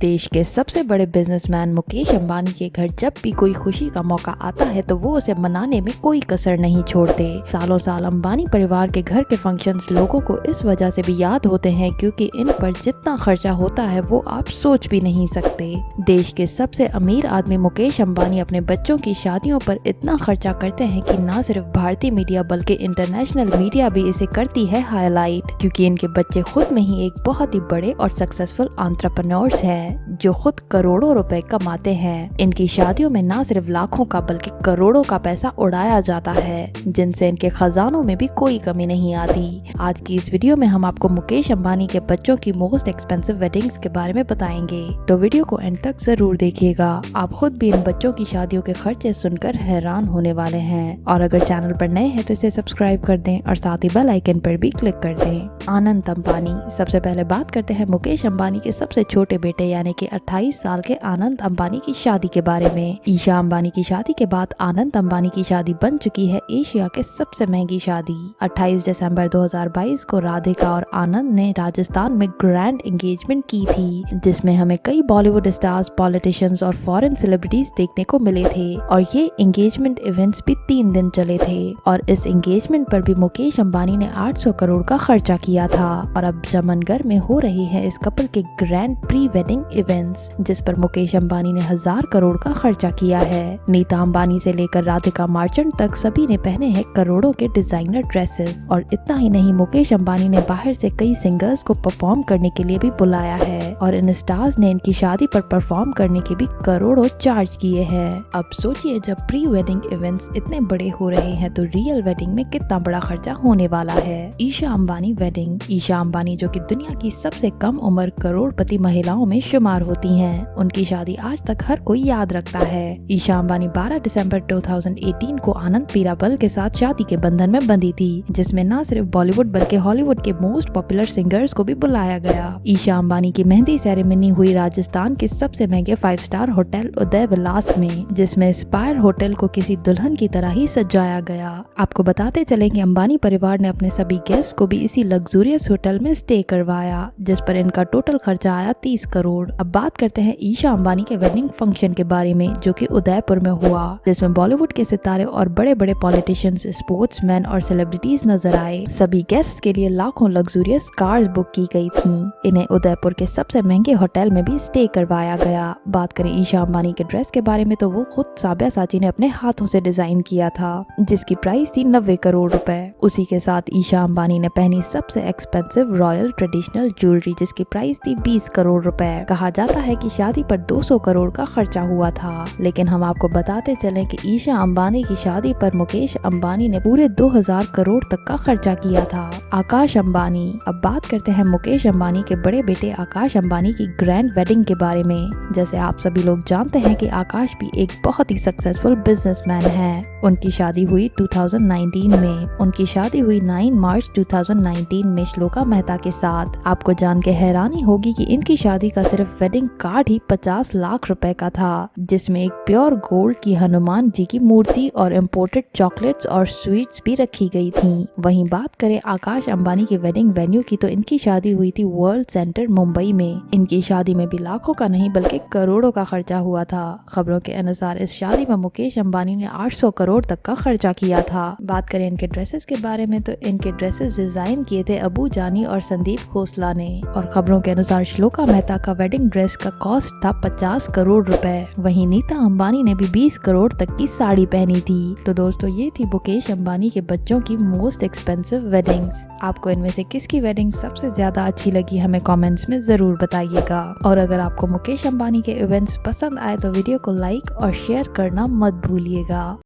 देश के सबसे बड़े बिजनेसमैन मुकेश अंबानी के घर जब भी कोई खुशी का मौका आता है तो वो उसे मनाने में कोई कसर नहीं छोड़ते। सालों साल अंबानी परिवार के घर के फंक्शंस लोगों को इस वजह से भी याद होते हैं क्योंकि इन पर जितना खर्चा होता है वो आप सोच भी नहीं सकते। देश के सबसे अमीर आदमी मुकेश अंबानी अपने बच्चों की शादियों पर इतना खर्चा करते हैं कि न सिर्फ भारतीय मीडिया बल्कि इंटरनेशनल मीडिया भी इसे करती है हाईलाइट, क्योंकि इनके बच्चे खुद में ही एक बहुत ही बड़े और सक्सेसफुल एंटरप्रेन्योर्स हैं जो खुद करोड़ों रुपए कमाते हैं। इनकी शादियों में न सिर्फ लाखों का बल्कि करोड़ों का पैसा उड़ाया जाता है, जिनसे इनके खजानों में भी कोई कमी नहीं आती। आज की इस वीडियो में हम आपको मुकेश अंबानी के बच्चों की मोस्ट एक्सपेंसिव वेडिंग्स के बारे में बताएंगे, तो वीडियो को एंड तक जरूर देखिएगा। आप खुद भी इन बच्चों की शादियों के खर्चे सुनकर हैरान होने वाले हैं। और अगर चैनल पर नए हैं तो इसे सब्सक्राइब कर दें और साथ ही बेल आइकन पर भी क्लिक कर दें। आनंद अंबानी। सबसे पहले बात करते हैं मुकेश अंबानी के सबसे छोटे बेटे यानी कि 28 साल के आनंद अंबानी की शादी के बारे में। ईशा अंबानी की शादी के बाद आनंद अंबानी की शादी बन चुकी है एशिया के सबसे महंगी शादी। 28 दिसंबर 2022 को राधिका और आनंद ने राजस्थान में ग्रैंड एंगेजमेंट की थी, जिसमें हमें कई बॉलीवुड स्टार्स, पॉलिटिशियंस और फॉरेन सेलिब्रिटीज देखने को मिले थे। और ये एंगेजमेंट इवेंट्स भी 3 दिन चले थे और इस एंगेजमेंट पर भी मुकेश अंबानी ने 800 करोड़ का खर्चा किया था। और अब जमनगर में हो रही है इस कपल के ग्रैंड प्री वेडिंग इवेंट्स, जिस पर मुकेश अंबानी ने 1000 करोड़ का खर्चा किया है। नीता अंबानी से लेकर राधिका मार्चेंट तक सभी ने पहने हैं करोड़ों के डिजाइनर ड्रेसेस। और इतना ही नहीं, मुकेश अंबानी ने बाहर से कई सिंगर्स को परफॉर्म करने के लिए भी बुलाया है और इन स्टार्स ने इनकी शादी पर परफॉर्म करने के भी करोड़ों चार्ज किए हैं। अब सोचिए, जब प्री वेडिंग इवेंट्स इतने बड़े हो रहे हैं तो रियल वेडिंग में कितना बड़ा खर्चा होने वाला है। ईशा अंबानी वेडिंग। ईशा अंबानी जो कि दुनिया की सबसे कम उम्र करोड़पति महिलाओं में शुमार होती हैं, उनकी शादी आज तक हर कोई याद रखता है। ईशा अंबानी 12 दिसंबर 2018 को आनंद पीरामल के साथ शादी के बंधन में बंधी थी, जिसमें न सिर्फ बॉलीवुड बल्कि हॉलीवुड के मोस्ट पॉपुलर सिंगर्स को भी बुलाया गया। ईशा अंबानी की मेहंदी सेरेमनी हुई राजस्थान के सबसे महंगे 5 स्टार होटल उदय विलास में, जिसमें स्पायर होटल को किसी दुल्हन की तरह ही सजाया गया। आपको बताते चले कि अंबानी परिवार ने अपने सभी गेस्ट को भी इसी लग्जूरियस होटल में स्टे करवाया, जिस पर इनका टोटल खर्चा आया 30 करोड़। अब बात करते हैं ईशा अंबानी के वेडिंग फंक्शन के बारे में, जो कि उदयपुर में हुआ, जिसमें बॉलीवुड के सितारे और बड़े बड़े पॉलिटिशियंस, स्पोर्ट्समैन और सेलिब्रिटीज नजर आए। सभी गेस्ट के लिए लाखों लग्जूरियस कार्स बुक की गई थी। इन्हें उदयपुर के सबसे महंगे होटल में भी स्टे करवाया गया। बात करें ईशा अंबानी के ड्रेस के बारे में तो वो खुद साब्यासाची ने अपने हाथों से डिजाइन किया था, जिसकी प्राइस थी 90 करोड़ रुपए। उसी के साथ ईशा अंबानी ने पहनी सबसे एक्सपेंसिव रॉयल ट्रेडिशनल ज्वेलरी, जिसकी प्राइस थी 20 करोड़ रुपए। कहा जाता है कि शादी पर 200 करोड़ का खर्चा हुआ था, लेकिन हम आपको बताते चलें कि ईशा अंबानी की शादी पर मुकेश अंबानी ने पूरे 2000 करोड़ तक का खर्चा किया था। आकाश अंबानी। अब बात करते हैं मुकेश अंबानी के बड़े बेटे आकाश अंबानी की ग्रैंड वेडिंग के बारे में। जैसे आप सभी लोग जानते हैं कि आकाश भी एक बहुत ही सक्सेसफुल बिजनेसमैन है। उनकी शादी हुई 2019 में। उनकी शादी हुई 9 मार्च 2019 में श्लोका मेहता के साथ। आपको जान के हैरानी होगी कि इनकी शादी का सिर्फ वेडिंग कार्ड ही 50 लाख रुपए का था, जिसमें एक प्योर गोल्ड की हनुमान जी की मूर्ति और इम्पोर्टेड चॉकलेट्स और स्वीट्स भी रखी गई थी। वहीं बात करें आकाश अंबानी की वेडिंग वेन्यू की तो इनकी शादी हुई थी वर्ल्ड सेंटर मुंबई में। इनकी शादी में भी लाखों का नहीं बल्कि करोड़ों का खर्चा हुआ था। खबरों के अनुसार इस शादी में मुकेश अंबानी ने 800 करोड़ तक का खर्चा किया था। बात करें इनके ड्रेसेस के बारे में तो इनके ड्रेसेस डिजाइन किए थे अबू जानी और संदीप खोसला ने। और खबरों के अनुसार श्लोका मेहता का वेडिंग ड्रेस का कॉस्ट था 50 करोड़ रुपए। वहीं नीता अंबानी ने भी 20 करोड़ तक की साड़ी पहनी थी। तो दोस्तों, ये थी मुकेश अंबानी के बच्चों की मोस्ट एक्सपेंसिव वेडिंग्स। आपको इनमें से किसकी वेडिंग सबसे ज्यादा अच्छी लगी हमें कमेंट्स में जरूर बताइएगा। और अगर आपको मुकेश अंबानी के इवेंट्स पसंद आए तो वीडियो को लाइक और शेयर करना मत भूलिएगा।